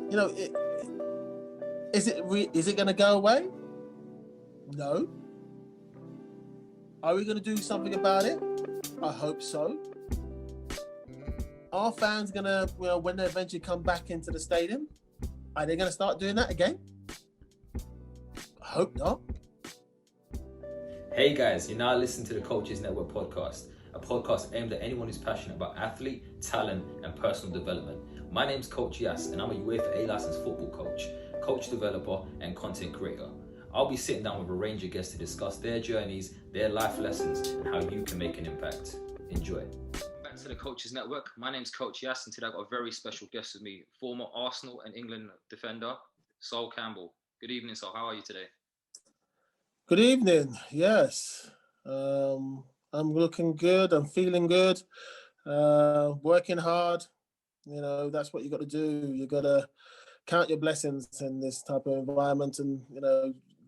You know, is it going to go away? No. Are we going to do something about it? I hope so. Are fans going to, when they eventually come back into the stadium, are they going to start doing that again? I hope not. Hey guys, you're now listening to the CoachYas Network podcast, a podcast aimed at anyone who's passionate about athlete, talent, and personal development. My name's CoachYas, and I'm a UEFA A-licensed football coach developer, and content creator. I'll be sitting down with a range of guests to discuss their journeys, their life lessons, and how you can make an impact. Enjoy. Back to the CoachYas Network. My name's CoachYas, and today I've got a very special guest with me, former Arsenal and England defender, Sol Campbell. Good evening, Sol. How are you today? Good evening. Yes. I'm looking good. I'm feeling good. Working hard. That's what you got to do. You got to count your blessings in this type of environment and,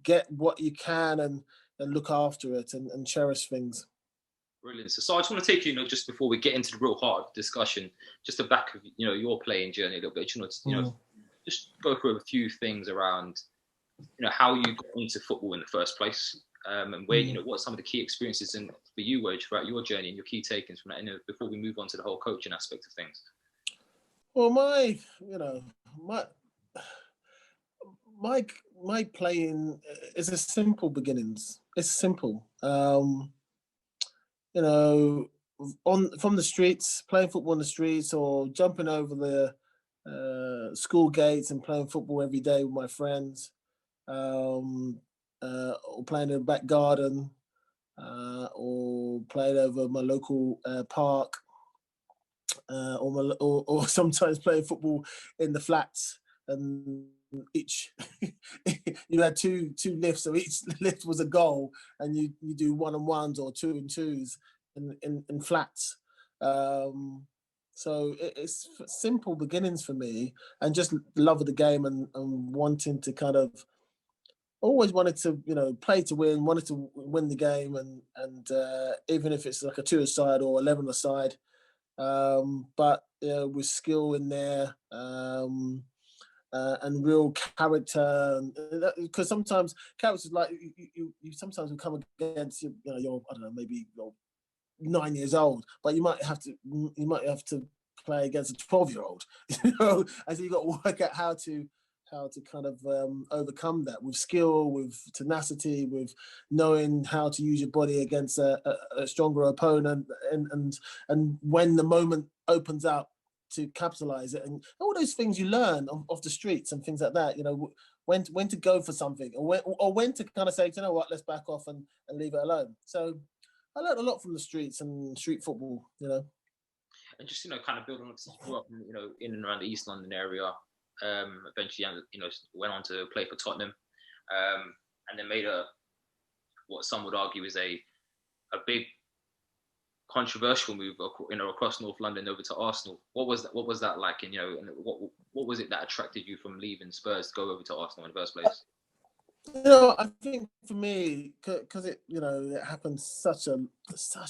get what you can and look after it and cherish things. Brilliant. So I just want to take you, just before we get into the real heart of the discussion, just the back of, your playing journey a little bit, just go through a few things around, how you got into football in the first place, and where, what some of the key experiences for you were throughout your journey and your key takings from that, before we move on to the whole coaching aspect of things. Well, my playing is a simple beginnings. It's simple. From the streets, playing football on the streets, or jumping over the school gates and playing football every day with my friends. Or playing in the back garden, or playing over my local park, or sometimes playing football in the flats. And each you had two lifts, so each lift was a goal, and you do 1-on-1s or 2-and-2s in flats. So it's simple beginnings for me, and just love of the game and wanting to kind of. Always wanted to, play to win, wanted to win the game, and even if it's like a 2-a-side or 11-a-side, but with skill in there, and real character, because sometimes characters like you sometimes will come against you're I don't know, maybe you're 9 years old, but you might have to play against a 12-year-old, and so you got to work out how to kind of overcome that with skill, with tenacity, with knowing how to use your body against a stronger opponent, and when the moment opens up to capitalize it, and all those things you learn off the streets and things like that. When to go for something, or when to kind of say, you know what, let's back off and leave it alone. So I learned a lot from the streets and street football. And just kind of building on, because you grew up in and around the East London area. Eventually, went on to play for Tottenham, and then made what some would argue is a big controversial move, across North London over to Arsenal. What was that like? And what was it that attracted you from leaving Spurs to go over to Arsenal in the first place? I think for me, because it happened such a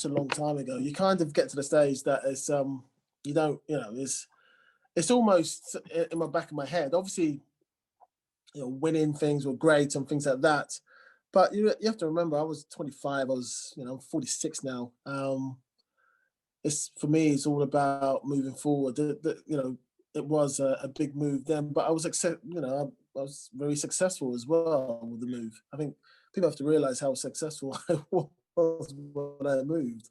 long time ago. You kind of get to the stage that it's you don't it's almost in my back of my head. Obviously, winning things were great and things like that. But you have to remember, I was 25. I was, 46 now. For me, it's all about moving forward. It was a big move then, but I was I was very successful as well with the move. I think people have to realize how successful I was when I moved.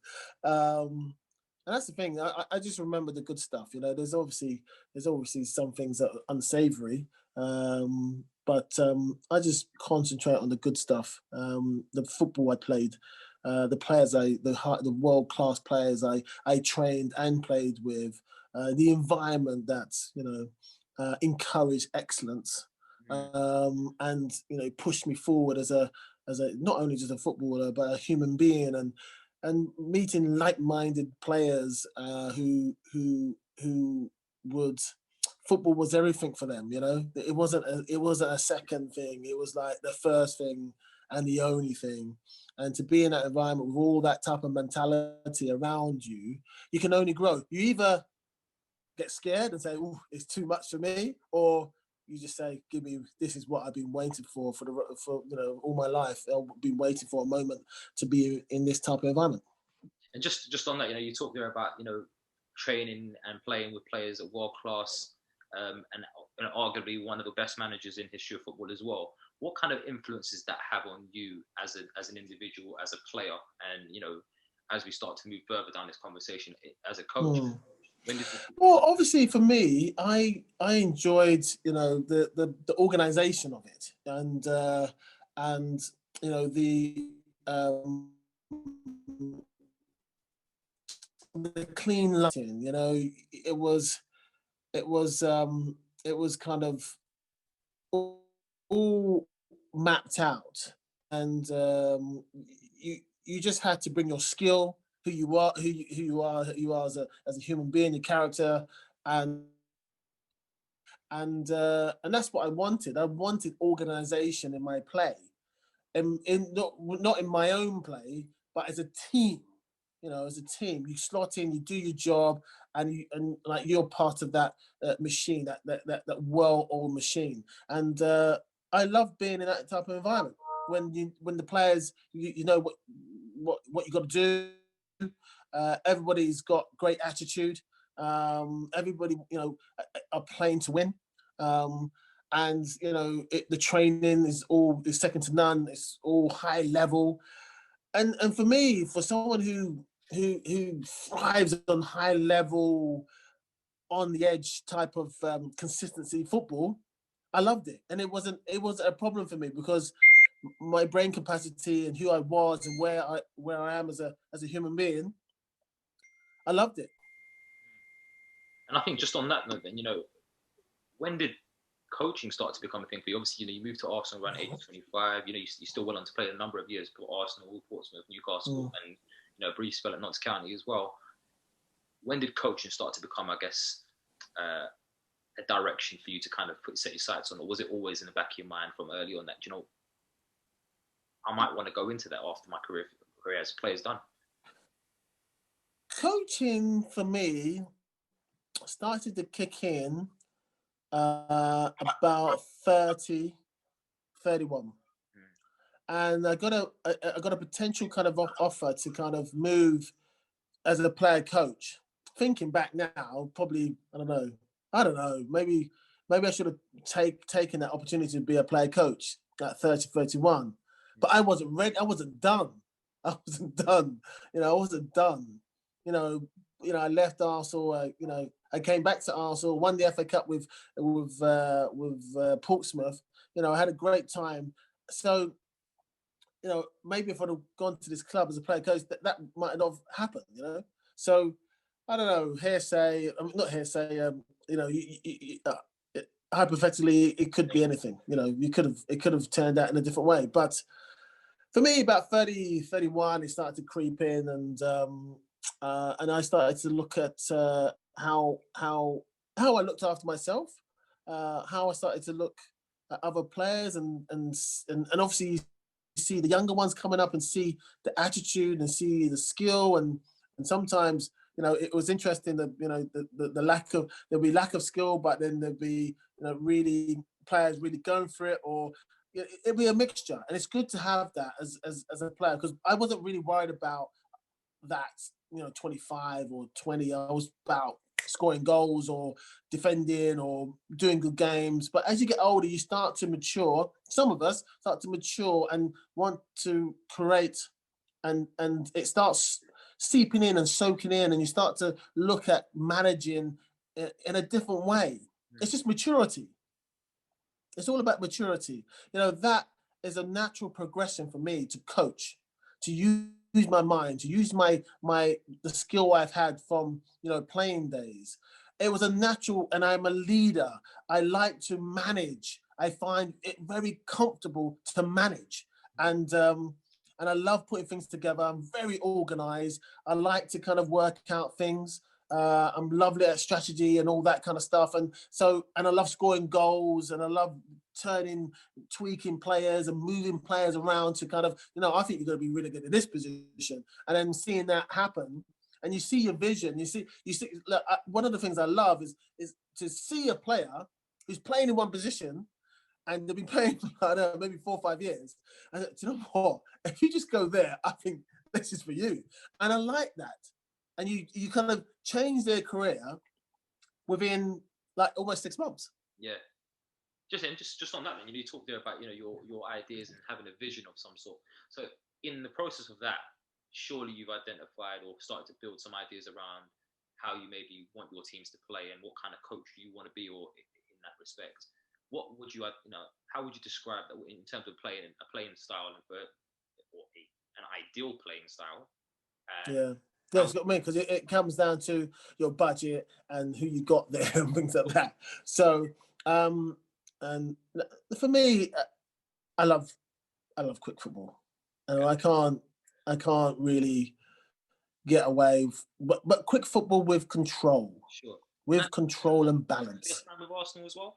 And that's the thing. I just remember the good stuff. There's obviously some things that are unsavory, but I just concentrate on the good stuff. The football I played, the players the world-class players I trained and played with, the environment that encouraged excellence, and pushed me forward as a not only just a footballer but a human being, and meeting like-minded players who would. Football was everything for them, It wasn't a second thing. It was like the first thing and the only thing. And to be in that environment with all that type of mentality around you, you can only grow. You either get scared and say, "Oh, it's too much for me," or you just say, "Give me, this is what I've been waiting for all my life. I've been waiting for a moment to be in this type of environment." And just on that, you talked there about training and playing with players at world class, and arguably one of the best managers in history of football as well. What kind of influences that have on you as an individual, as a player, and as we start to move further down this conversation as a coach? Well, obviously for me, I enjoyed the organization of it, and the clean lighting. It was kind of all mapped out, and you just had to bring your skill, who you are, as a human being, your character, and that's what I wanted. I wanted organization in my play, and not in my own play, but as a team. As a team, you slot in, you do your job, and like you're part of that machine, that well-oiled machine. And I love being in that type of environment when the players, you know what you got to do. Everybody's got great attitude. Everybody, are playing to win. And the training is second to none. It's all high level. And for me, for someone who thrives on high level, on the edge type of consistency football, I loved it, and it wasn't a problem for me because my brain capacity and who I was and where I am as a human being, I loved it. And I think just on that note, then when did coaching start to become a thing for you? Obviously, you moved to Arsenal around age 25. You still went on to play a number of years for Arsenal, Portsmouth, Newcastle, and a brief spell at Notts County as well. When did coaching start to become, I guess, a direction for you to kind of set your sights on, or was it always in the back of your mind from early on that I might want to go into that after my career as a player is done? Coaching for me started to kick in about 30, 31. And I got a potential kind of offer to kind of move as a player coach. Thinking back now, probably I don't know. Maybe I should have taken that opportunity to be a player coach at 30, 31. But I wasn't ready. I wasn't done. I wasn't done. I wasn't done. I left Arsenal. I came back to Arsenal, won the FA Cup with Portsmouth. I had a great time. So, maybe if I'd have gone to this club as a player coach, that might not have happened. So I don't know. Hearsay, not hearsay. Hypothetically, it could be anything. It could have turned out in a different way. But for me, about 30, 31, it started to creep in, and I started to look at how I looked after myself, how I started to look at other players, and obviously you see the younger ones coming up and see the attitude and see the skill, and sometimes it was interesting that the there'll be lack of skill, but then there'll be really players really going for it, or it'll be a mixture, and it's good to have that as a player, because I wasn't really worried about that 25 or 20. I was about scoring goals or defending or doing good games. But as you get older, you start to mature. Some of us start to mature and want to create, and it starts seeping in and soaking in, and you start to look at managing in a different way. It's just maturity. It's all about maturity. That is a natural progression for me to coach, to use my mind, to use the skill I've had from playing days. It was a natural, and I'm a leader. I like to manage. I find it very comfortable to manage, and I love putting things together. I'm very organized. I like to kind of work out things. I'm lovely at strategy and all that kind of stuff. And I love scoring goals, and I love tweaking players and moving players around to kind of, I think you're going to be really good in this position. And then seeing that happen, and you see your vision, you see, look, one of the things I love is to see a player who's playing in one position, and they've been playing for, I don't know, maybe 4 or 5 years. And do you know what? If you just go there, I think this is for you. And I like that. And you kind of change their career within like almost 6 months. Yeah. Just on that, then you talked there about your ideas and having a vision of some sort. So in the process of that, surely you've identified or started to build some ideas around how you maybe want your teams to play and what kind of coach you want to be, or in that respect. What would you how would you describe that in terms of playing style or an ideal playing style? Yeah. That's what I mean, because it comes down to your budget and who you got there and things like that. So, and for me, I love quick football, and I can't really get away. But quick football with control, sure, with control and balance. With Arsenal as well.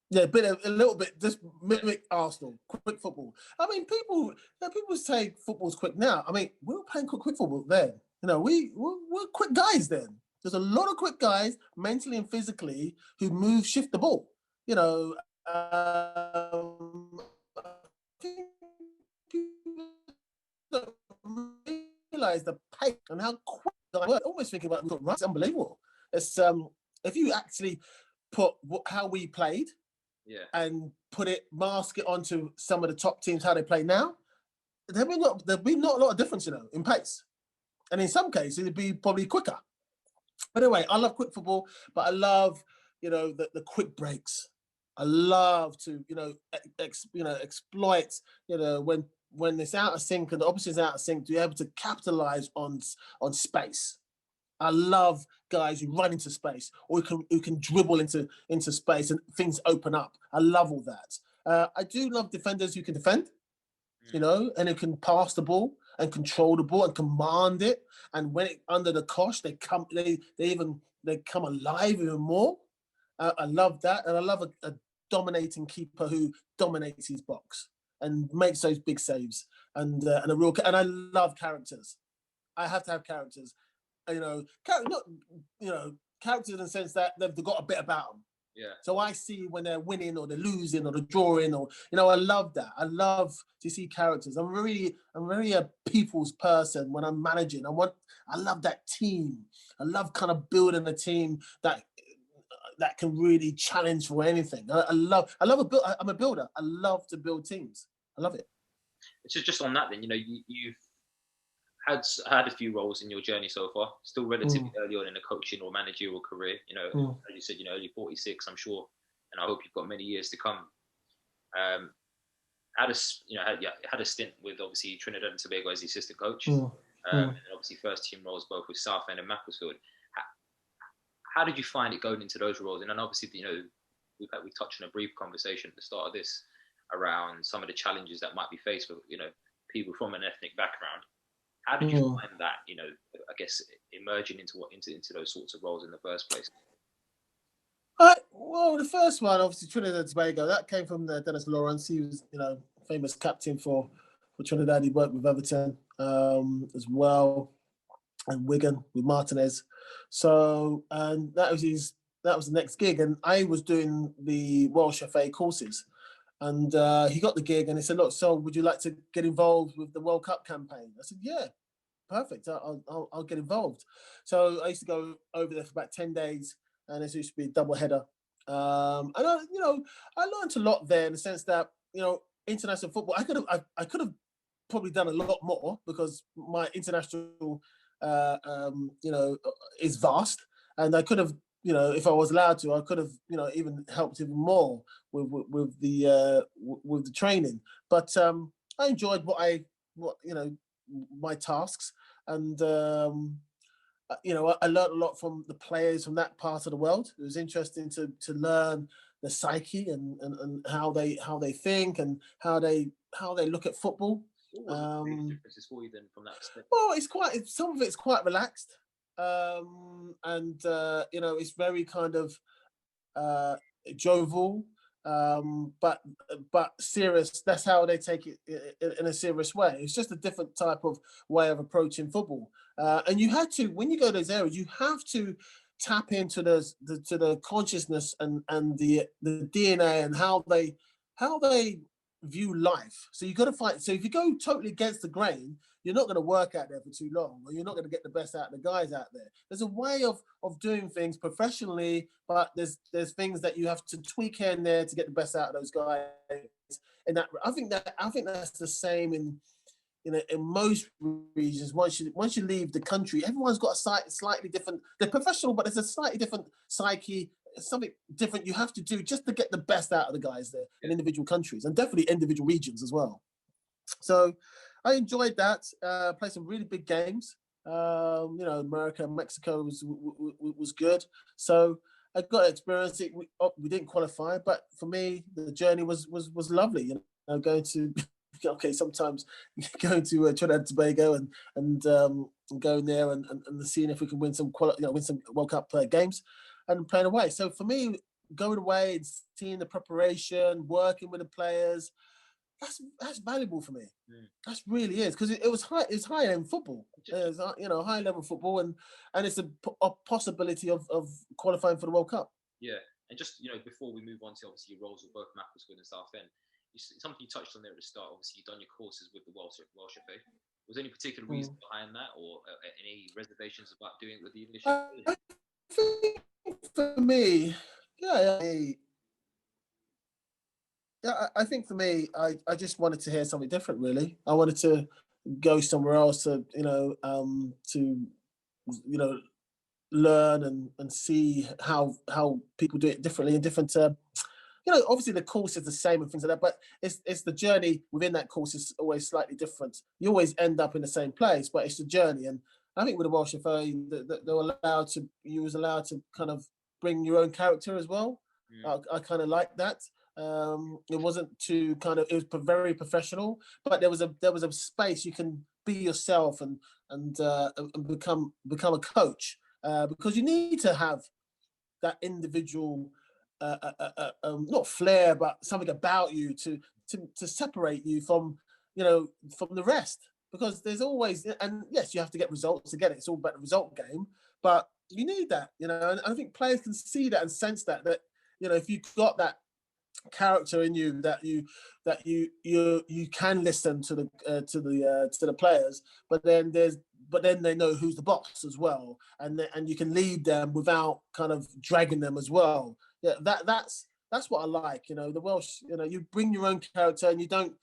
Yeah, a little bit, just mimic Arsenal, quick football. I mean, people say football's quick now. I mean, we were playing quick football then. We're quick guys then. There's a lot of quick guys, mentally and physically, who shift the ball. I think people don't realize the pace and how quick I was. Almost thinking about it's unbelievable. It's if you actually put how we played, and mask it onto some of the top teams how they play now, there'll be not a lot of difference, in pace, and in some cases it'd be probably quicker. But anyway, I love quick football, but I love the quick breaks. I love to exploit when it's out of sync and the opposite is out of sync, to be able to capitalize on space. I love guys who run into space or who can dribble into space and things open up. I love all that. I do love defenders who can defend, and who can pass the ball and control the ball and command it. And when it's under the cosh, they come alive even more. I love that, and I love a dominating keeper who dominates his box and makes those big saves. And I love characters. I have to have characters. Characters in the sense that they've got a bit about them. Yeah. So I see when they're winning or they're losing or they're drawing, or I love that. I love to see characters. I'm very a people's person when I'm managing. I love that team. I love kind of building a team that can really challenge for anything. I'm a builder. I love to build teams. I love it. It's just on that then, you've had a few roles in your journey so far, still relatively early on in a coaching or managerial career, as you said, early 46, I'm sure, and I hope you've got many years to come. Had a stint with obviously Trinidad and Tobago as the assistant coach, and obviously first team roles both with Southend and Macclesfield. How did you find it going into those roles? And then obviously, we touched on a brief conversation at the start of this around some of the challenges that might be faced with, people from an ethnic background. How did you find that, I guess, emerging into those sorts of roles in the first place? Well, the first one, obviously, Trinidad and Tobago, that came from Dennis Lawrence. He was, famous captain for Trinidad. He worked with Everton as well, and Wigan with Martinez. So, and that was the next gig. And I was doing the Welsh FA courses. And he got the gig and he said, look, so would you like to get involved with the World Cup campaign? I said, yeah, perfect. I'll get involved. So I used to go over there for about 10 days and it used to be a double header. And I learned a lot there in the sense that, international football, I could have probably done a lot more because my international, is vast, and I could have, if I was allowed to, I could have, even helped even more with the training. But I enjoyed my tasks, and I learned a lot from the players from that part of the world. It was interesting to learn the psyche and how they think and how they look at football. What was the biggest differences for you then from that perspective? Well, some of it's quite relaxed, and it's very kind of jovial, but serious. That's how they take it in a serious way. It's just a different type of way of approaching football, and you had to, when you go to those areas, you have to tap into the consciousness and the DNA and how they view life. So you got to find. So if you go totally against the grain, you're not going to work out there for too long, or you're not going to get the best out of the guys out there. There's a way of doing things professionally, but there's things that you have to tweak here and there to get the best out of those guys. And that I think that's the same in most regions. Once you leave the country, everyone's got a slightly different. They're professional, but it's a slightly different psyche. Something different you have to do just to get the best out of the guys there in individual countries and definitely individual regions as well. So I enjoyed that. Played some really big games. America and Mexico was good. So I got to experience it. We didn't qualify, but for me, the journey was lovely. Going to sometimes going to Trinidad and Tobago and going there and seeing if we can win some World Cup games and playing away. So for me, going away and seeing the preparation, working with the players, that's valuable for me. That really is, because it was high end football. It's high level football, and it's a possibility of qualifying for the World Cup. Yeah, and just before we move on to obviously your roles with both Macclesfield and Southend, something you touched on there at the start. Obviously, you've done your courses with the Welsh FA. Was there any particular reason behind that, or any reservations about doing it with the English FA? I think for me, I think for me, I just wanted to hear something different. Really, I wanted to go somewhere else to learn and see how people do it differently in different. Obviously the course is the same and things like that, but it's the journey within that course is always slightly different. You always end up in the same place, but it's the journey. And I think with the Welsh FA, you was allowed to kind of bring your own character as well. I kind of like that. It wasn't too it was very professional, but there was a space you can be yourself and become a coach, because you need to have that individual not flair, but something about you to separate you from the rest, because there's always, and yes, you have to get results to get it. It's all about the result game, but you need that, and I think players can see that and sense that if you've got that character in you, that you can listen to the players, but then they know who's the boss as well, and you can lead them without kind of dragging them as well. Yeah, that's what I like. The Welsh, you bring your own character and you don't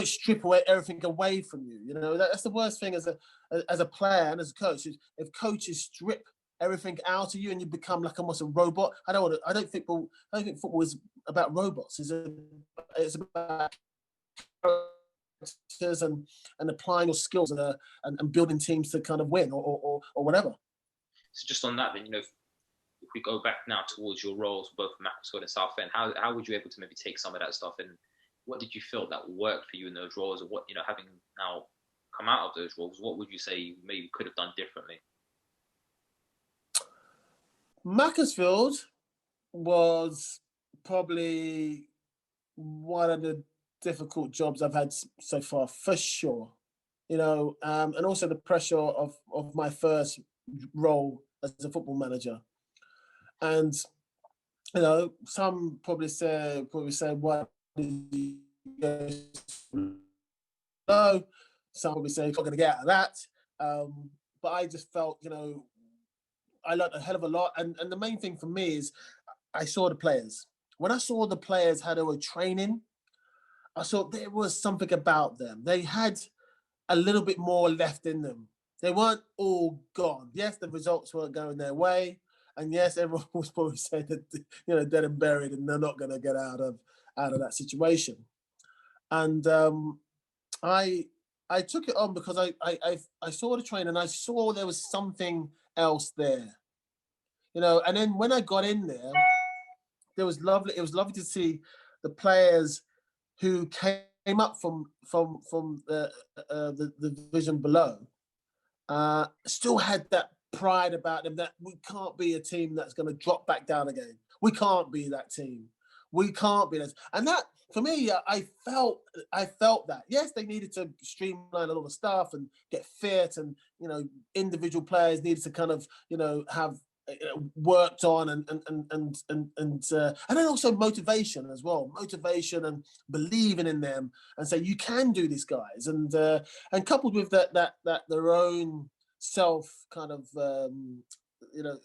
strip away everything away from you. That's the worst thing as a player and as a coach. If coaches strip everything out of you and you become like almost a robot. I don't think football is about robots. It's about characters and applying your skills and building teams to kind of win or whatever. So just on that, then, if we go back now towards your roles, both Macclesfield and Southend, how would you able to maybe take some of that stuff, and what did you feel that worked for you in those roles, or what, having now come out of those roles, what would you say you maybe could have done differently? Macclesfield was probably one of the difficult jobs I've had so far, for sure. And also the pressure of my first role as a football manager. And some probably say, why did you go low? Some probably say, you're not going to get out of that. But I just felt, I learned a hell of a lot. And the main thing for me is I saw the players. When I saw the players how they were training, I saw there was something about them. They had a little bit more left in them. They weren't all gone. Yes, the results weren't going their way. And yes, everyone was probably saying that, dead and buried, and they're not going to get out of that situation. And I took it on because I saw the train and I saw there was something else there, And then when I got in there, it was lovely to see the players who came up from the division below, still had that pride about them that we can't be a team that's going to drop back down again. We can't be that team. We can't be this. And that, for me, I felt that. Yes, they needed to streamline a lot of stuff and get fit, and individual players needed to kind of have worked on, and then also motivation as well, motivation and believing in them, and say you can do this, guys, and coupled with that their own self kind of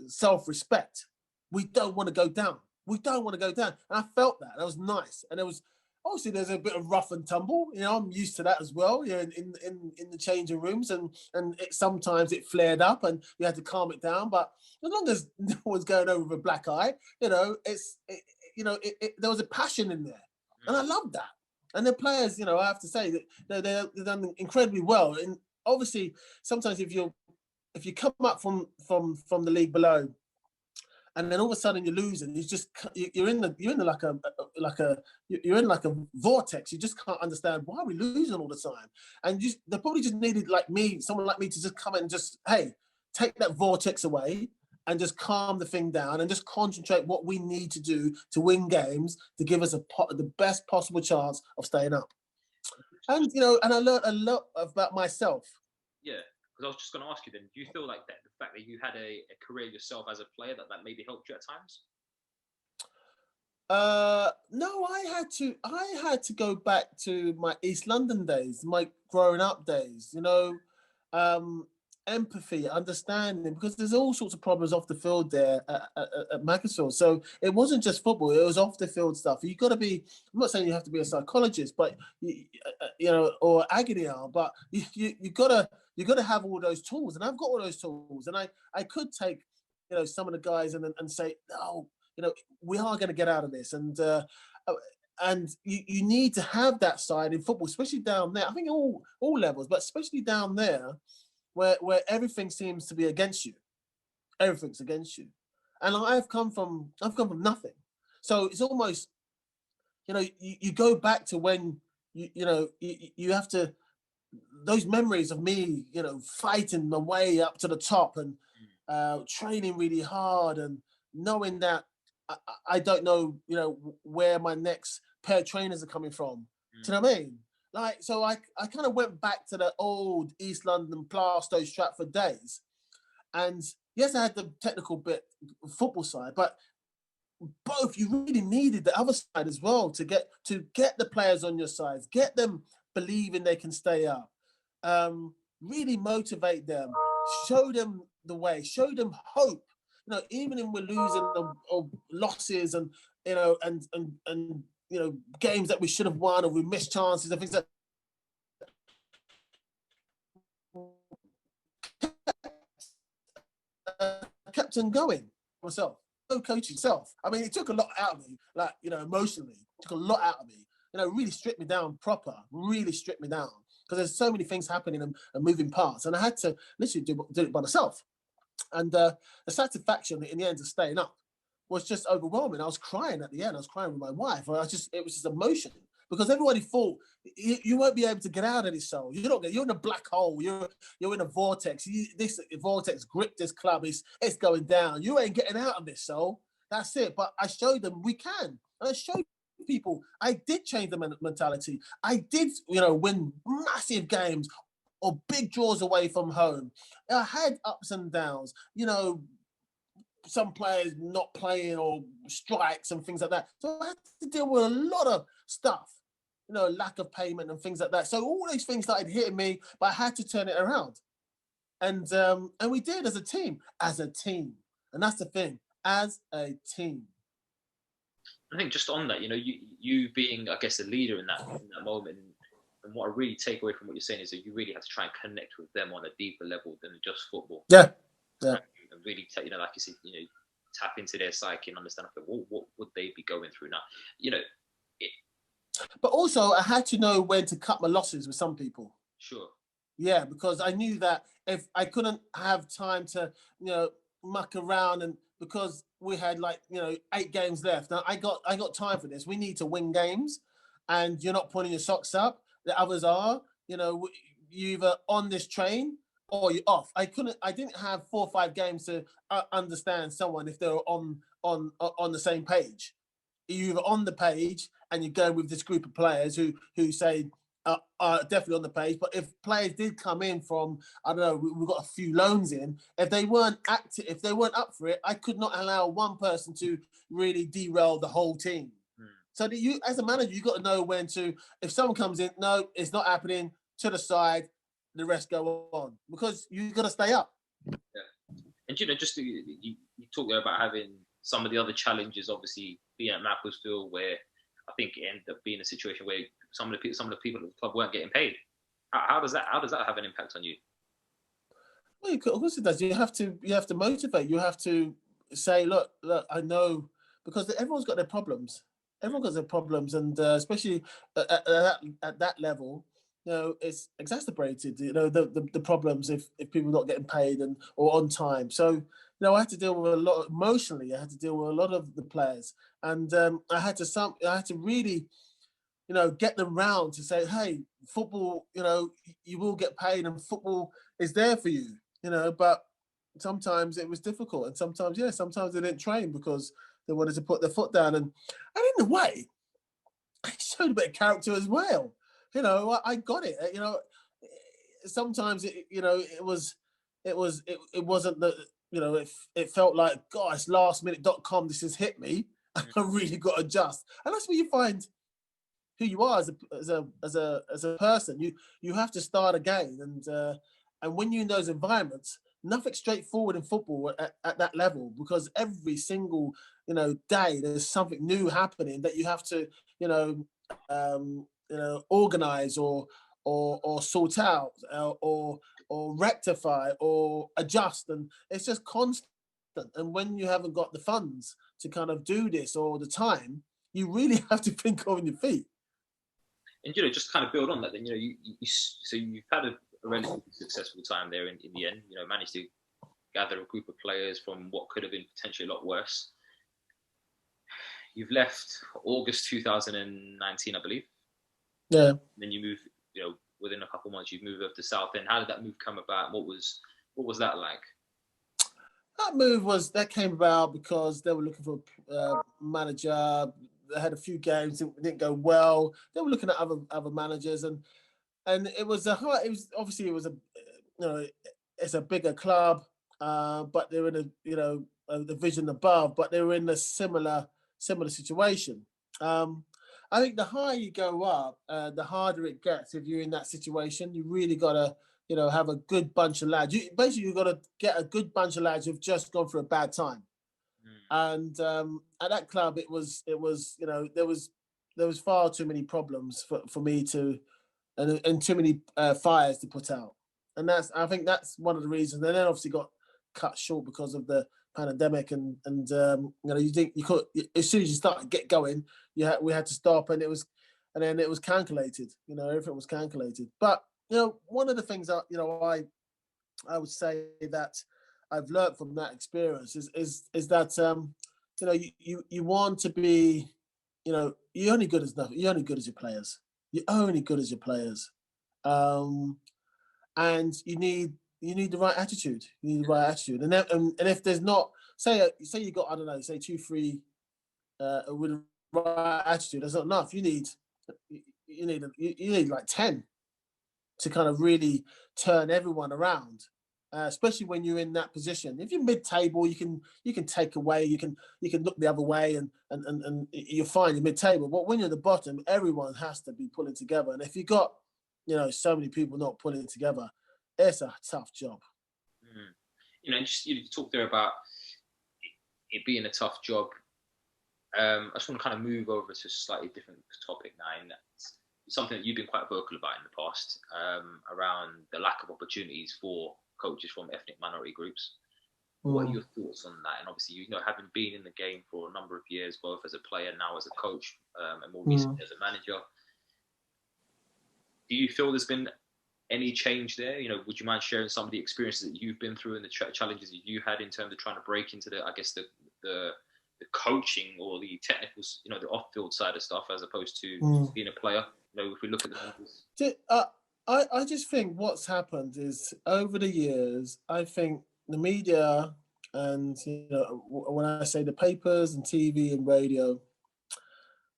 self-respect. We don't want to go down. We don't want to go down, and I felt that. That was nice, and it was. Obviously, there's a bit of rough and tumble. I'm used to that as well. In the changing rooms, and sometimes it flared up, and you had to calm it down. But as long as no one's going over with a black eye, there was a passion in there, and I loved that. And the players, I have to say that they've done incredibly well. And obviously, sometimes if you come up from the league below, and then all of a sudden you're losing. You're in like a vortex. You just can't understand why are we losing all the time. And they probably just needed someone like me to just come in and just, hey, take that vortex away and just calm the thing down and just concentrate what we need to do to win games to give us the best possible chance of staying up. And and I learned a lot about myself. Yeah. Because I was just going to ask you then, do you feel like that the fact that you had a career yourself as a player that maybe helped you at times? No, I had to go back to my East London days, my growing up days, empathy, understanding, because there's all sorts of problems off the field there at Macclesfield. So it wasn't just football; it was off the field stuff. You got to be. I'm not saying you have to be a psychologist, but or agony aunt, but you gotta have all those tools, and I've got all those tools, and I could take some of the guys and say, oh, we are going to get out of this, and you need to have that side in football, especially down there. I think all levels, but especially down there, where everything seems to be against you. Everything's against you, and I've come from nothing, so it's almost you go back to when you have to. Those memories of me, fighting my way up to the top and training really hard and knowing that I don't know, where my next pair of trainers are coming from. Do you know what I mean? So I kind of went back to the old East London, Plaistow, Stratford days. And yes, I had the technical bit, football side, but both, you really needed the other side as well to get the players on your side, get them believing they can stay up, really motivate them, show them the way, show them hope. Even when we're losing or losses and games that we should have won or we missed chances and things like kept on going myself. Coaching self. I mean, it took a lot out of me, emotionally. It took a lot out of me. Really stripped me down proper. Really stripped me down because there's so many things happening and moving parts, and I had to literally do it by myself. And the satisfaction in the end of staying up was just overwhelming. I was crying at the end. I was crying with my wife. It was just emotion because everybody thought you won't be able to get out of this, Sol. You're in a black hole. You're in a vortex. This vortex gripped this club. It's going down. You ain't getting out of this, Sol. That's it. But I showed them we can. And I showed people I did change the mentality. I did, win massive games or big draws away from home. I had ups and downs. Some players not playing or strikes and things like that. So I had to deal with a lot of stuff, lack of payment and things like that. So all these things started hitting me, but I had to turn it around. And we did as a team. And that's the thing, as a team. I think just on that, you being, I guess, a leader in that moment, and what I really take away from what you're saying is that you really have to try and connect with them on a deeper level than just football. Yeah. And really, like you said, tap into their psyche and understand, what would they be going through now? But also, I had to know when to cut my losses with some people. Sure. Yeah, because I knew that if I couldn't have time to, muck around, and because we had 8 games left. Now I got time for this. We need to win games, and you're not pulling your socks up. The others are. You either on this train or you're off. I didn't have 4 or 5 games to understand someone if they were on the same page. You're either on the page and you're going with this group of players who say definitely on the page. But if players did come in from, I don't know, we've got a few loans in. If they weren't active, if they weren't up for it, I could not allow one person to really derail the whole team. So that you, as a manager, you got to know when to. If someone comes in, no, it's not happening. To the side, the rest go on, because you got to stay up. Yeah. And just you talk there about having some of the other challenges, obviously being at Macclesfield, where I think it ended up being a situation where some of the people at the club weren't getting paid. How does that have an impact on you? Well, of course it does. You have to motivate. You have to say, look, I know, because everyone's got their problems. Everyone got their problems, and especially at that level, it's exacerbated. The problems if people not getting paid or on time. So I had to deal with a lot emotionally. I had to deal with a lot of the players, and I had to really, get them round to say, hey, football, you will get paid, and football is there for you. But sometimes it was difficult, and sometimes they didn't train because they wanted to put their foot down, and in a way, I showed a bit of character as well. I got it. Sometimes it wasn't that. It felt like, gosh, lastminute.com, this has hit me. I really got to adjust, and that's where you find who you are as a person. You have to start again, and when you're in those environments, nothing's straightforward in football at that level, because every single day there's something new happening that you have to organize or sort out or rectify or adjust, and it's just constant. And when you haven't got the funds to kind of do this or the time, you really have to think on your feet. And just kind of build on that. Then so you've had a relatively successful time there in the end. Managed to gather a group of players from what could have been potentially a lot worse. You've left August 2019, I believe. Yeah. Then you move. Within a couple of months, you've moved up to Southend. How did that move come about? What was that like? That came about because they were looking for a manager. They had a few games, it didn't go well. They were looking at other managers, and it was it's a bigger club, but they're in a division above, but they were in a similar situation. I think the higher you go up, the harder it gets. If you're in that situation, you really gotta have a good bunch of lads. You've got to get a good bunch of lads who've just gone through a bad time. And at that club, there was far too many problems for me to, and too many fires to put out. And I think that's one of the reasons. And then obviously got cut short because of the pandemic, and you think you could, as soon as you start get going, we had to stop, and then it was calculated. Everything was calculated. But one of the things that I would say that I've learned from that experience is that you want to be, you're only good as nothing. You're only good as your players. You're only good as your players, and you need the right attitude. You need the right attitude, and if there's not, say you got, I don't know, say 2-3 with the right attitude, that's not enough. You need like 10 to kind of really turn everyone around, especially when you're in that position. If you're mid-table, you can take away, you can look the other way, and you're fine. You're mid-table, but when you're at the bottom, everyone has to be pulling together. And if you got so many people not pulling together, it's a tough job. Just you talked there about it being a tough job. I just want to kind of move over to a slightly different topic now, and that's something that you've been quite vocal about in the past, around the lack of opportunities for coaches from ethnic minority groups. What are your thoughts on that? And obviously, having been in the game for a number of years, both as a player, now as a coach, and more recently as a manager, do you feel there's been any change there? Would you mind sharing some of the experiences that you've been through and the challenges that you had in terms of trying to break into the coaching or the technical, the off-field side of stuff, as opposed to being a player? If we look at the numbers. I just think what's happened is, over the years, I think the media, and when I say the papers and TV and radio,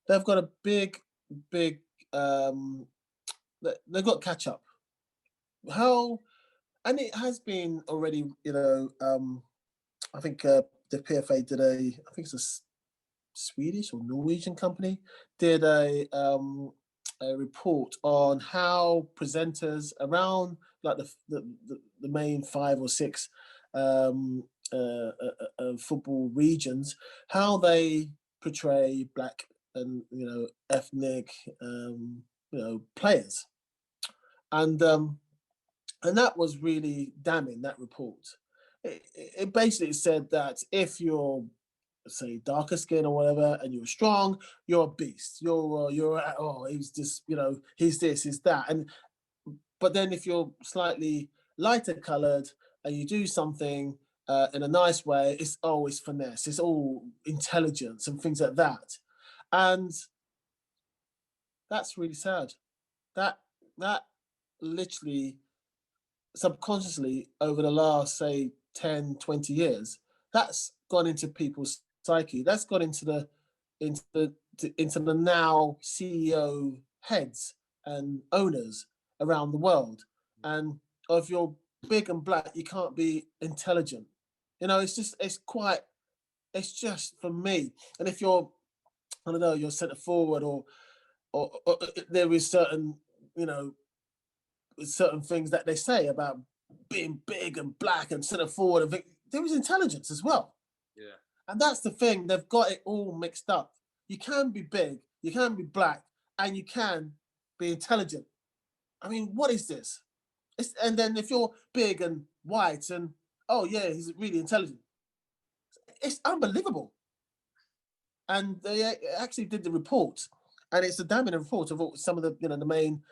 they've got a big they've got to catch up. How, and it has been already, I think the PFA did I think it's a Swedish or Norwegian company, did a report on how presenters around like the main 5 or 6 football regions, how they portray black and ethnic players, and that was really damning. That report, it basically said that if you're, say, darker skin or whatever, and you're strong, you're a beast. He's just he's this, he's that, but then if you're slightly lighter coloured and you do something in a nice way, it's always finesse. It's all intelligence and things like that, and that's really sad. That literally subconsciously over the last, say, 10, 20 years, that's gone into people's psyche. That's gone into the now CEO heads and owners around the world. And if you're big and black, you can't be intelligent. It's just for me. And if you're, I don't know, you're centre forward or there is certain, certain things that they say about being big and black and centre forward, and there is intelligence as well. Yeah. And that's the thing, they've got it all mixed up. You can be big, you can be black, and you can be intelligent. I mean, what is this? And then if you're big and white and, oh yeah, he's really intelligent, it's unbelievable. And they actually did the report, and it's a damning report of some of the the main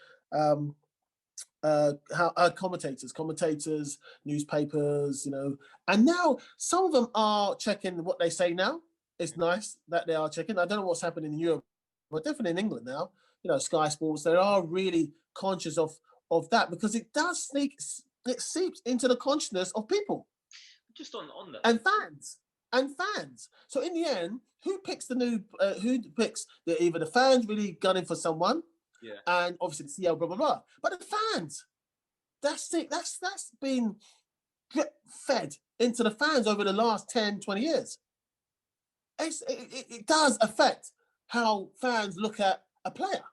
commentators, newspapers, and now some of them are checking what they say now. It's nice that they are checking. I don't know what's happening in Europe, but definitely in England now, Sky Sports, they are really conscious of that, because it does it seeps into the consciousness of people. Just on that. And fans. So in the end, who picks either the fans really gunning for someone, yeah, and obviously the CEO, blah, blah, blah. But the fans, that's it. That's been fed into the fans over the last 10, 20 years. It does affect how fans look at a player.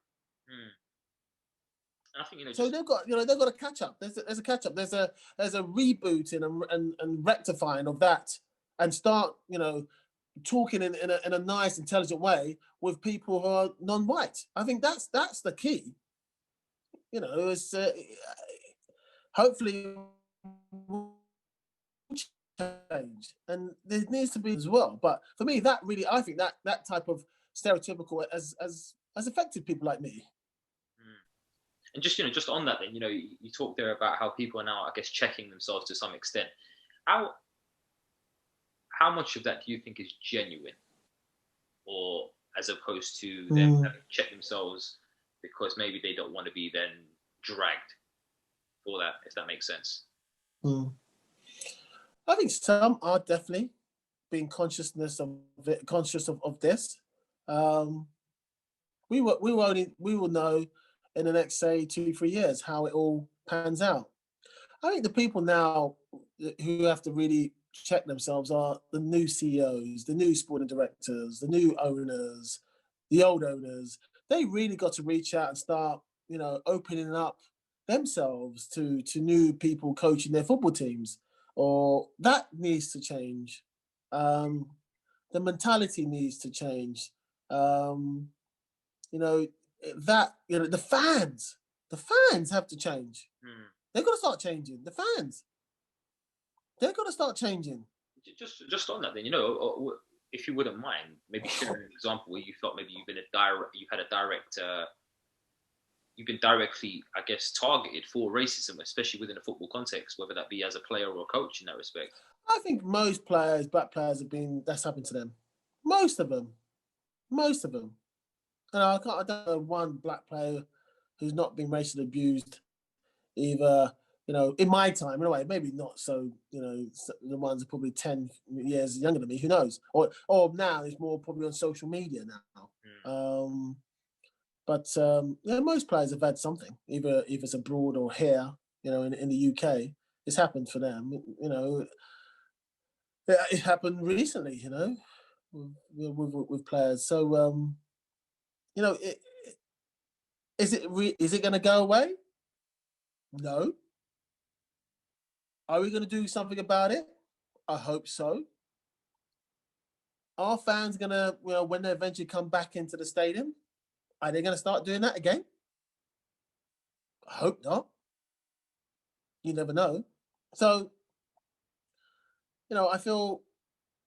I think so they've got to catch up. There's a catch up. There's a rebooting and rectifying of that, and start talking in a nice, intelligent way with people who are non-white. I think that's the key. It's hopefully change, and there needs to be as well. But for me, I think that type of stereotypical has affected people like me. And just on that, then you talk there about how people are now, I guess, checking themselves to some extent. How much of that do you think is genuine, or as opposed to them having to check themselves because maybe they don't want to be then dragged for that, if that makes sense? I think some are definitely being conscious of this. We will know in the next, say, 2-3 years how it all pans out. I think the people now who have to really check themselves are the new CEOs, the new sporting directors, the new owners, the old owners. They really got to reach out and start, opening up themselves to new people coaching their football teams. Or that needs to change. The mentality needs to change. The fans have to change. They've got to start changing. The fans, they've got to start changing. Just on that, then, if you wouldn't mind, maybe share an example where you felt maybe you've been directly, I guess, targeted for racism, especially within a football context, whether that be as a player or a coach in that respect. I think most players, black players, that's happened to them. Most of them. And I don't know one black player who's not been racially abused, either, in my time, in a way, maybe not so, the ones are probably 10 years younger than me, who knows? Or now it's more probably on social media now. But yeah, most players have had something, either if it's abroad or here. In the UK, it's happened for them. It happened recently. With players. So is it going to go away? No. Are we going to do something about it? I hope so. Are fans going to, when they eventually come back into the stadium, are they going to start doing that again? I hope not. You never know. So, I feel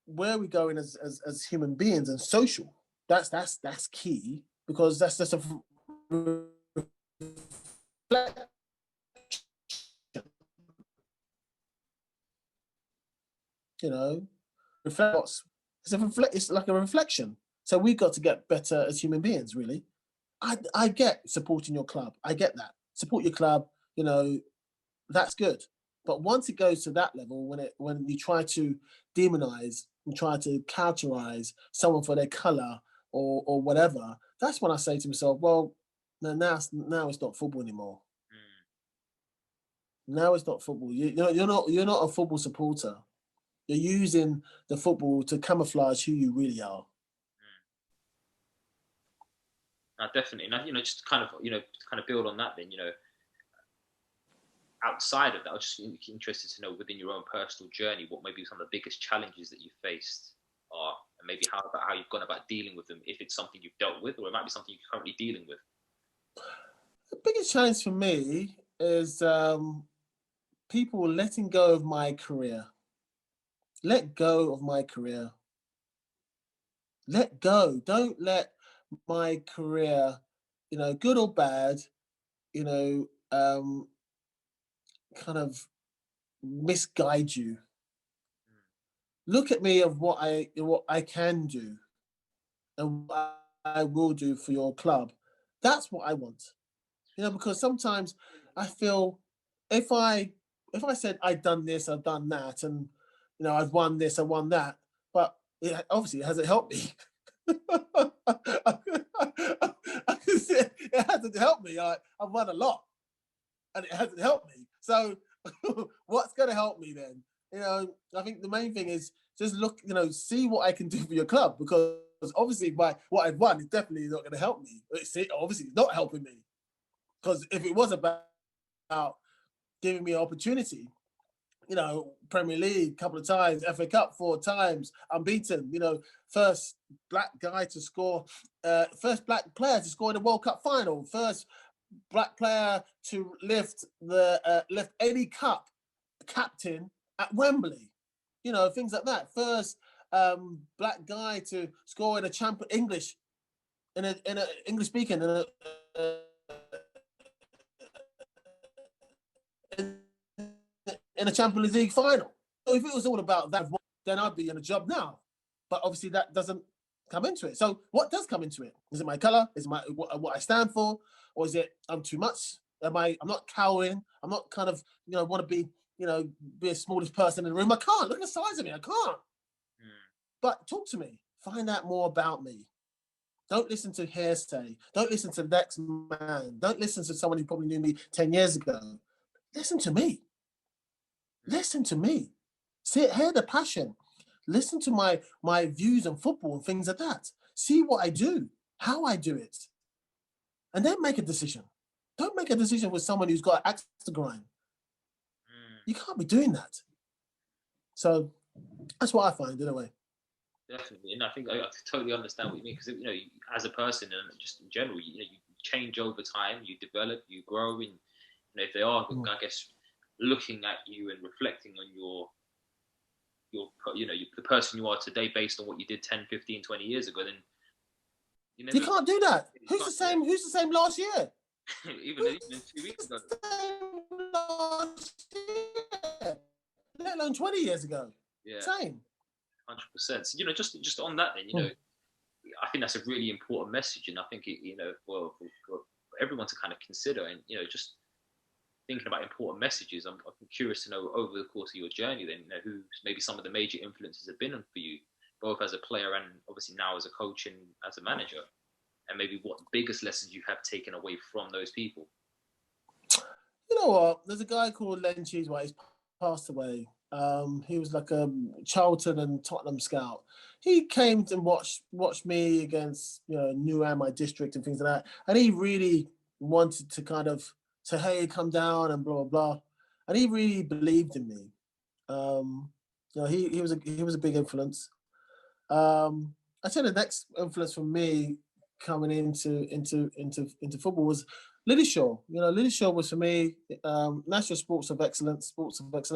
where we're going as human beings and social, that's key, because that's just a reflection. It's like a reflection. So we got to get better as human beings, really. I get supporting your club. I get that. Support your club, that's good. But once it goes to that level, when you try to demonize and try to characterize someone for their color or whatever, that's when I say to myself, well, now it's not football anymore. Now it's not football. You're not a football supporter. You're using the football to camouflage who you really are. Definitely. And just to kind of build on that, then outside of that, I was just interested to know, within your own personal journey, what maybe some of the biggest challenges that you faced are, and maybe how you've gone about dealing with them, if it's something you've dealt with, or it might be something you're currently dealing with. The biggest challenge for me is people letting go of my career. Let go of my career. Let go. Don't let my career, good or bad, kind of misguide you. Look at me of what I can do and what I will do for your club. That's what I want. Because sometimes I feel if I said I've done this, I've done that, and I've won this, I won that, but obviously it hasn't helped me. I can say it hasn't helped me. I've won a lot, and it hasn't helped me. So what's going to help me then? I think the main thing is just look, see what I can do for your club, because obviously what I've won is definitely not going to help me. Obviously it's not helping me, because if it was about giving me an opportunity, Premier League couple of times, FA Cup 4 times, unbeaten, first black guy to score, first black player to score in the World Cup final, first black player to lift any cup captain at Wembley, things like that. First black guy to score in a English speaking in a Champions League final. So if it was all about that, then I'd be in a job now. But obviously that doesn't come into it. So what does come into it? Is it my color? Is it what I stand for? Or is it I'm too much? I'm not cowering. I'm not kind of, want to be, be the smallest person in the room. I can't. Look at the size of me. I can't. But talk to me. Find out more about me. Don't listen to hearsay. Don't listen to the next man. Don't listen to someone who probably knew me 10 years ago. Listen to me. Listen to me. Hear the passion. Listen to my views on football and things like that. See what I do, how I do it, and then make a decision. Don't make a decision with someone who's got an axe to grind. You can't be doing that. So that's what I find, in a way. Definitely, and I think I totally understand what you mean, because as a person and just in general, you change over time, you develop, you grow, and if they are, I guess, looking at you and reflecting on your the person you are today based on what you did 10, 15, 20 years ago, then you can't do that. Who's the same last year? even 2 weeks ago. Last year, let alone 20 years ago. Yeah, same. 100%. So, just on that, then I think that's a really important message, and I think it, for everyone to kind of consider, and just thinking about important messages. I'm curious to know, over the course of your journey, then who maybe some of the major influences have been for you, both as a player and obviously now as a coach and as a manager. and maybe what the biggest lessons you have taken away from those people? You know what? There's a guy called Len Cheesewhite. He's passed away. He was like a Charlton and Tottenham scout. He came to watch me against, you know, Newham, my district, and things like that. And he really wanted to kind of say, "Hey, come down," and blah blah blah. And he really believed in me. You know, he was a big influence. I'd say the next influence for me coming into football was Lily Shaw. You know, Lily Shaw was for me National Sports of Excellence.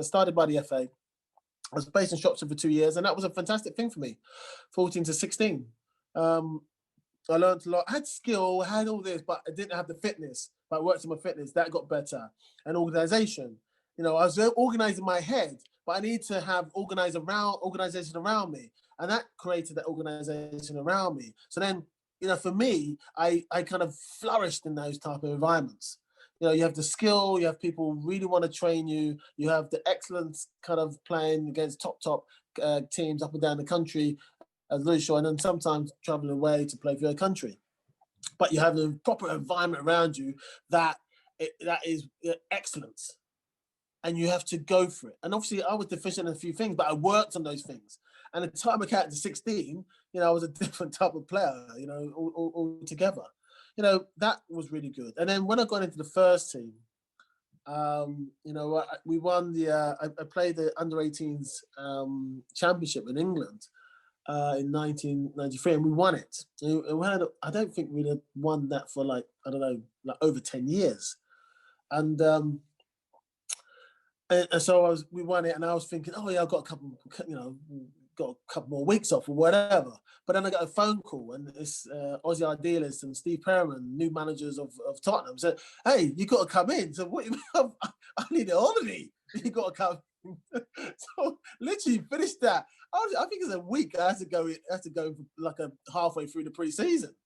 Started by the FA. I was based in Shropshire for 2 years, and that was a fantastic thing for me, 14 to 16. I learned a lot. I had skill, I had all this, but I didn't have the fitness. But I worked on my fitness. That got better. And organization. You know, I was organized in my head, but I need to have organization around me. And that created that organization around me. So then, you know, for me, I kind of flourished in those type of environments. You know, you have the skill, you have people who really want to train you, you have the excellence kind of playing against top teams up and down the country, as Lewis Shaw, and then sometimes traveling away to play for your country. But you have a proper environment around you that is excellence. And you have to go for it. And obviously I was deficient in a few things, but I worked on those things. And the time I got to 16, you know, I was a different type of player, you know, all together. You know, that was really good. And then when I got into the first team, you know, we won I played the under-18s championship in England in 1993, and we won it. I don't think we'd have won that for like over 10 years. And so we won it, and I was thinking, oh yeah, I've got a couple more weeks off or whatever. But then I got a phone call, and it's Ozzy Ardiles and Steve Perriman, new managers of Tottenham, said, "Hey, you got to come in." So what? I need a holiday. You got to come. So literally finished that. I think it's a week. I had to go like a halfway through the pre-season.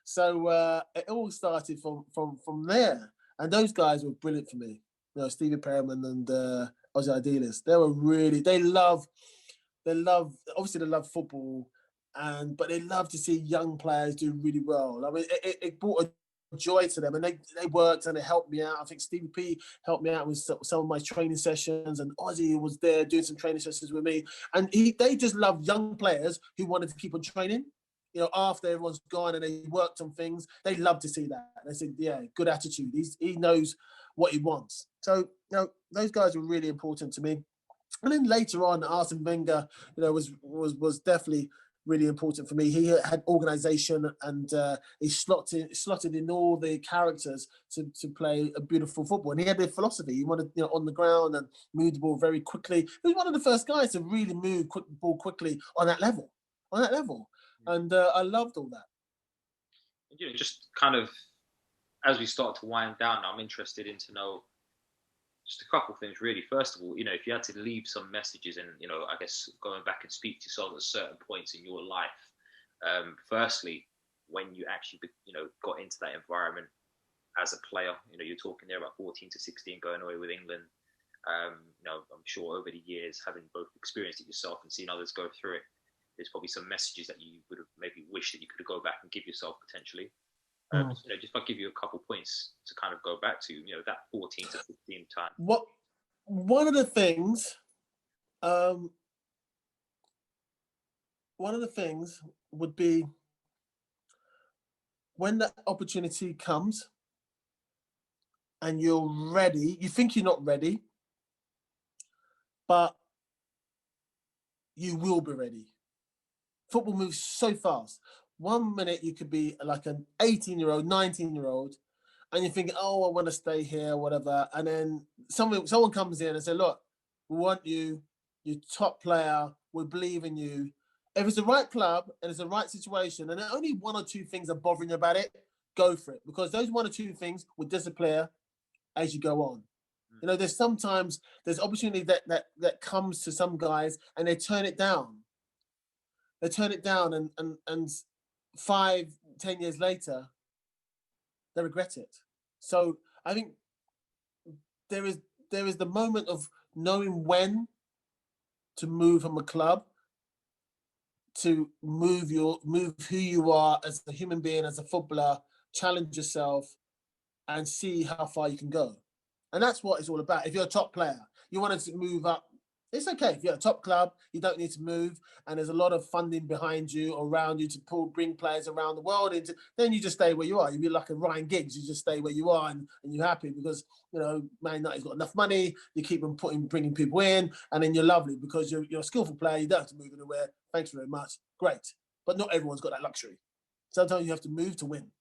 So it all started from there, and those guys were brilliant for me. You know, Stevie Perriman and Ozzy Ardiles. They love football, but they love to see young players do really well. I mean, it brought a joy to them, and they worked and they helped me out. I think Stevie P helped me out with some of my training sessions, and Ozzy was there doing some training sessions with me. And they just love young players who wanted to keep on training. You know, after everyone's gone and they worked on things, they love to see that. They said, "Yeah, good attitude. He knows what he wants." So, you know, those guys were really important to me. And then later on, Arsene Wenger, you know, was definitely really important for me. He had organisation, and he slotted in all the characters to play a beautiful football. And he had a philosophy. He wanted, you know, on the ground and move the ball very quickly. He was one of the first guys to really move ball quickly on that level. And I loved all that. You know, just kind of as we start to wind down, I'm interested in to know just a couple of things, really. First of all, you know, if you had to leave some messages and, you know, I guess going back and speak to yourself at certain points in your life, firstly, when you actually, you know, got into that environment as a player, you know, you're talking there about 14 to 16 going away with England. You know, I'm sure over the years, having both experienced it yourself and seen others go through it, there's probably some messages that you would have maybe wished that you could go back and give yourself potentially. You know, just if I give you a couple points to kind of go back to, you know, that 14 to 15 time. One of the things would be when that opportunity comes and you're ready, you think you're not ready, but you will be ready. Football moves so fast. 1 minute you could be like an 18-year-old, 19-year-old, and you're thinking, oh, I want to stay here, whatever. And then someone comes in and says, look, we want you, you're top player, we believe in you. If it's the right club and it's the right situation, and only one or two things are bothering you about it, go for it. Because those one or two things will disappear as you go on. You know, there's opportunity that comes to some guys and they turn it down. They turn it down and 5-10 years later, they regret it. So I think there is the moment of knowing when to move from a club, to move who you are as a human being, as a footballer, challenge yourself, and see how far you can go. And that's what it's all about. If you're a top player, you want to move up. It's okay. If you're a top club, you don't need to move. And there's a lot of funding behind you, around you, to bring players around the world into. Then you just stay where you are. You'd be like a Ryan Giggs. You just stay where you are, and you're happy because, Man United's got enough money. You keep on bringing people in, and then you're lovely because you're a skillful player. You don't have to move anywhere. Thanks very much. Great. But not everyone's got that luxury. Sometimes you have to move to win.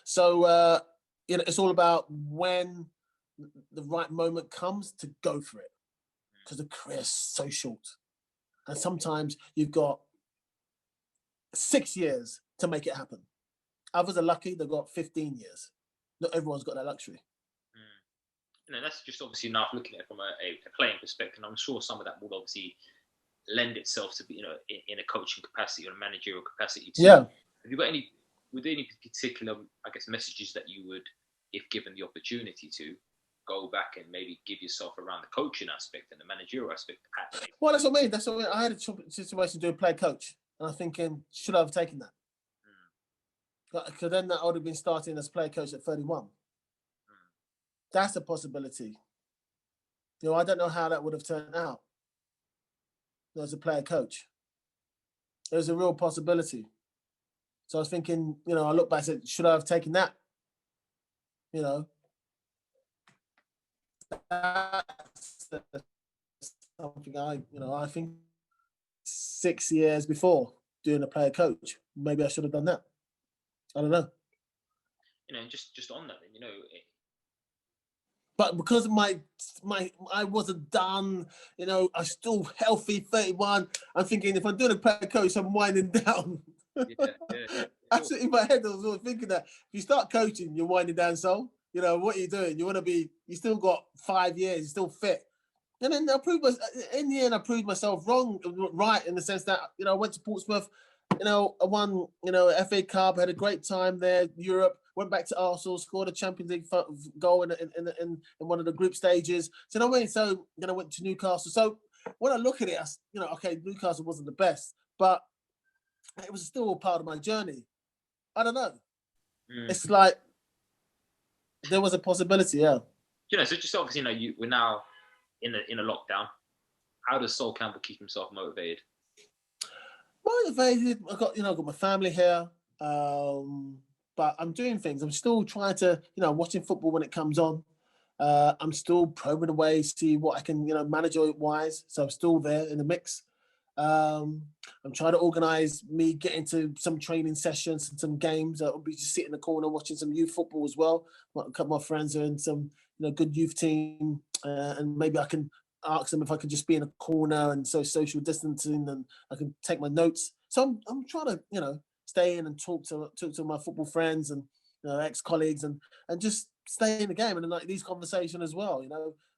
So, it's all about when the right moment comes to go for it, because the career's so short. And sometimes you've got 6 years to make it happen. Others are lucky, they've got 15 years. Not everyone's got that luxury. That's just obviously now looking at it from a playing perspective. I'm sure some of that will obviously lend itself to be, in a coaching capacity or a managerial capacity too. Yeah. Have you got any particular, I guess, messages that you would, if given the opportunity to, go back and maybe give yourself around the coaching aspect and the managerial aspect? Well, that's what I mean. I had a situation to play coach, and I'm thinking, should I have taken that? Because then I would have been starting as player coach at 31. That's a possibility. I don't know how that would have turned out as a player coach. It was a real possibility. So I was thinking, I look back and said, should I have taken that? That's something I think 6 years before doing a player coach, maybe I should have done that. I don't know. Just on that, then, But because I wasn't done, I'm still healthy, 31. I'm thinking if I'm doing a player coach, I'm winding down. Yeah. Absolutely, in my head, I was always thinking that if you start coaching, you're winding down. So, what are you doing? You still got 5 years, you're still fit. And then in the end, I proved myself right in the sense that, I went to Portsmouth, I won, FA Cup, had a great time there, Europe, went back to Arsenal, scored a Champions League goal in one of the group stages. So, I went to Newcastle. So when I look at it, okay, Newcastle wasn't the best, but it was still a part of my journey. I don't know. It's like there was a possibility, yeah. So just obviously, we're now in a lockdown. How does Sol Campbell keep himself motivated? Motivated. I got my family here, but I'm doing things. I'm still trying to, watching football when it comes on. I'm still probing away, see what I can, manager-wise. So I'm still there in the mix. I'm trying to organise me getting to some training sessions and some games. I'll be just sitting in the corner watching some youth football as well. A couple of my friends are in some, good youth team, and maybe I can ask them if I could just be in a corner and social distancing, and I can take my notes. So I'm trying to, stay in and talk to my football friends and ex-colleagues and just stay in the game, and then like these conversations as well.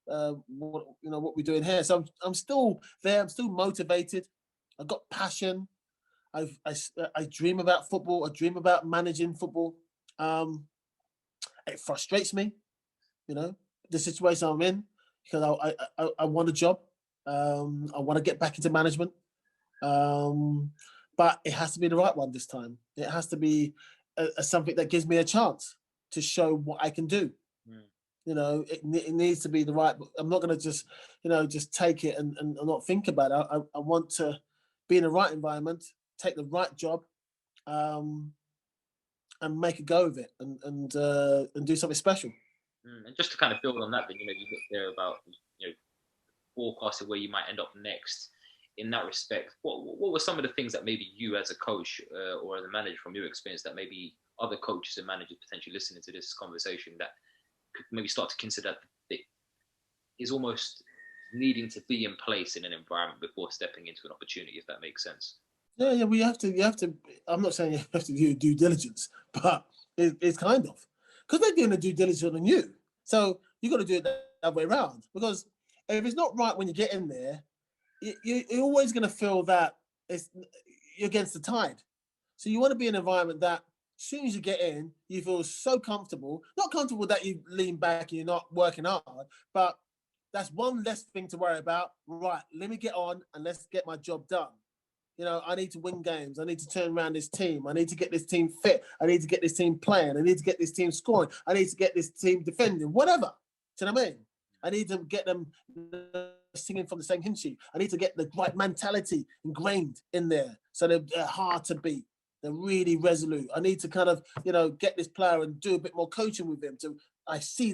What we're doing here. So I'm still there. I'm still motivated. I've got passion. I dream about football. I dream about managing football. It frustrates me, the situation I'm in, because I want a job. I want to get back into management. But it has to be the right one this time. It has to be something that gives me a chance to show what I can do. It needs to be the right. I'm not going to just take it and not think about it. I want to be in the right environment, take the right job, and make a go of it, and do something special. And just to kind of build on that, then you look there about forecasting where you might end up next. In that respect, what were some of the things that maybe you as a coach or as a manager from your experience that maybe other coaches and managers potentially listening to this conversation that could maybe start to consider that is almost needing to be in place in an environment before stepping into an opportunity, if that makes sense? Yeah. You have to. I'm not saying you have to do due diligence, but it's kind of, because they're doing the due diligence on you. So you got to do it that way around, because if it's not right when you get in there, you're always going to feel that you're against the tide. So you want to be in an environment that as soon as you get in, you feel so comfortable, not comfortable that you lean back and you're not working hard, but that's one less thing to worry about. Right, let me get on and let's get my job done. I need to win games. I need to turn around this team. I need to get this team fit. I need to get this team playing. I need to get this team scoring. I need to get this team defending, whatever. Do you know what I mean? I need to get them singing from the same hymn sheet. I need to get the right mentality ingrained in there so they're hard to beat. They're really resolute. I need to kind of, get this player and do a bit more coaching with him. I see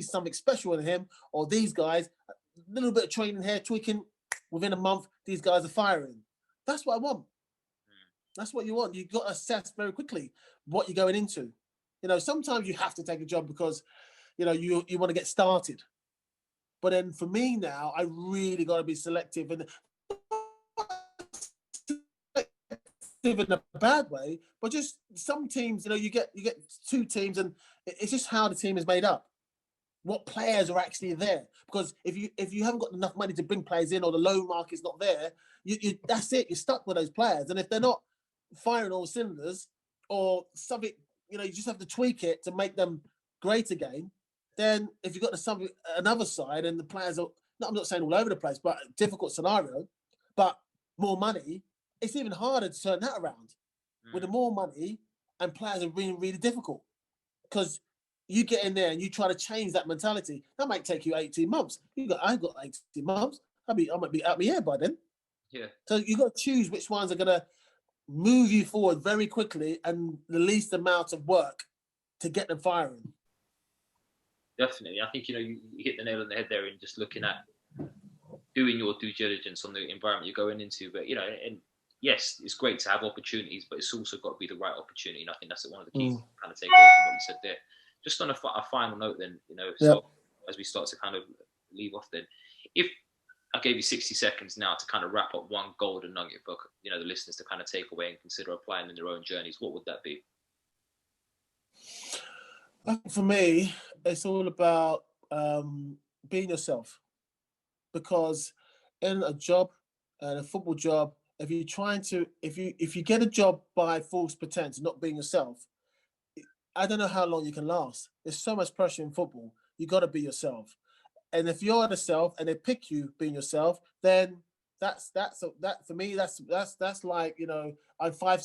something special in him, or these guys, a little bit of training here, tweaking. Within a month, these guys are firing. That's what I want. That's what you want. You've got to assess very quickly what you're going into. Sometimes you have to take a job because, you want to get started. But then for me now, I really got to be selective, and in a bad way, but just some teams, you get 2 teams, and it's just how the team is made up. What players are actually there? Because if you haven't got enough money to bring players in, or the loan market's not there, you that's it. You're stuck with those players, and if they're not firing all cylinders, or something, you just have to tweak it to make them great again. Then if you've got another side, and the players are, I'm not saying all over the place, but a difficult scenario, but more money, it's even harder to turn that around. With the more money, and players are really, really difficult, because you get in there and you try to change that mentality. That might take you 18 months. I've got 18 months. I might be out my ear by then. Yeah. So you've got to choose which ones are going to move you forward very quickly and the least amount of work to get them firing. Definitely. I think, you hit the nail on the head there in just looking at doing your due diligence on the environment you're going into. But, and yes, it's great to have opportunities, but it's also got to be the right opportunity. And I think that's one of the key kind of takeaways from what you said there. Just on a final note then, so as we start to kind of leave off then, if I gave you 60 seconds now to kind of wrap up one golden nugget for, the listeners to kind of take away and consider applying in their own journeys, what would that be? I think for me, it's all about being yourself. Because in a job, and a football job, if you get a job by false pretense, not being yourself, I don't know how long you can last. There's so much pressure in football. You got to be yourself. And if you're the self and they pick you being yourself, then that for me, that's like, I'm 5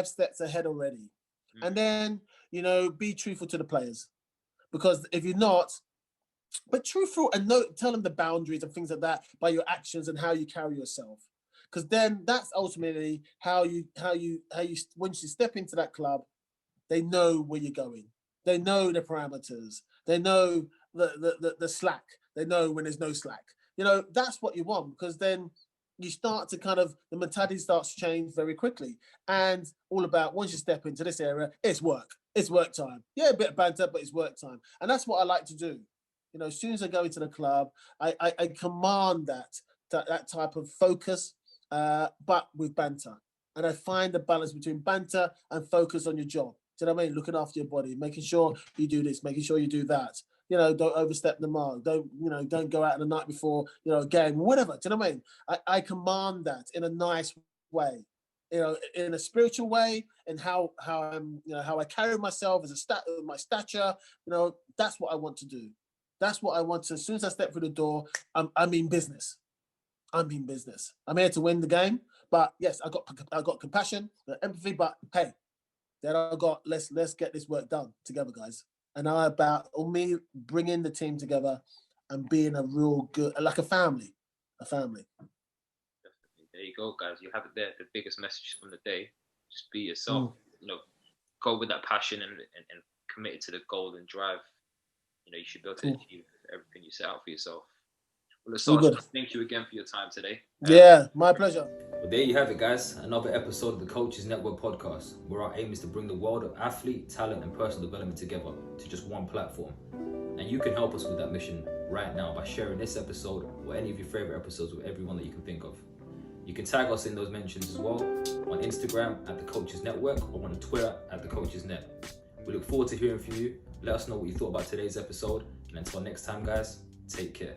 steps ahead already. And then, be truthful to the players, because if you're not, but truthful and tell them the boundaries and things like that by your actions and how you carry yourself. Because then that's ultimately how you once you step into that club, they know where you're going. They know the parameters. They know the slack. They know when there's no slack. That's what you want, because then you start to the mentality starts to change very quickly. And all about, once you step into this area, it's work. It's work time. Yeah, a bit of banter, but it's work time. And that's what I like to do. As soon as I go into the club, I command that type of focus, but with banter. And I find the balance between banter and focus on your job. Do you know what I mean? Looking after your body, making sure you do this, making sure you do that. Don't overstep the mark. Don't go out the night before, a game, whatever. Do you know what I mean? I command that in a nice way, in a spiritual way, and how I carry myself as my stature. That's what I want to do. That's what I want to. As soon as I step through the door, I'm in business. I'm in business. I'm here to win the game. But yes, I got compassion, empathy. But hey, then I got let's get this work done together, guys. And now about me bringing the team together and being a real good, like a family. Definitely. There you go, guys. You have it there. The biggest message from the day: just be yourself. Go with that passion and committed to the goal and drive. You should be able to achieve everything you set out for yourself. Well, Sol, thank you again for your time today. Yeah, my pleasure. Well, there you have it, guys. Another episode of the CoachYas Network podcast, where our aim is to bring the world of athlete, talent, and personal development together to just one platform. And you can help us with that mission right now by sharing this episode or any of your favorite episodes with everyone that you can think of. You can tag us in those mentions as well on Instagram at the CoachYas Network or on Twitter at the CoachYas Net. We look forward to hearing from you. Let us know what you thought about today's episode. And until next time, guys, take care.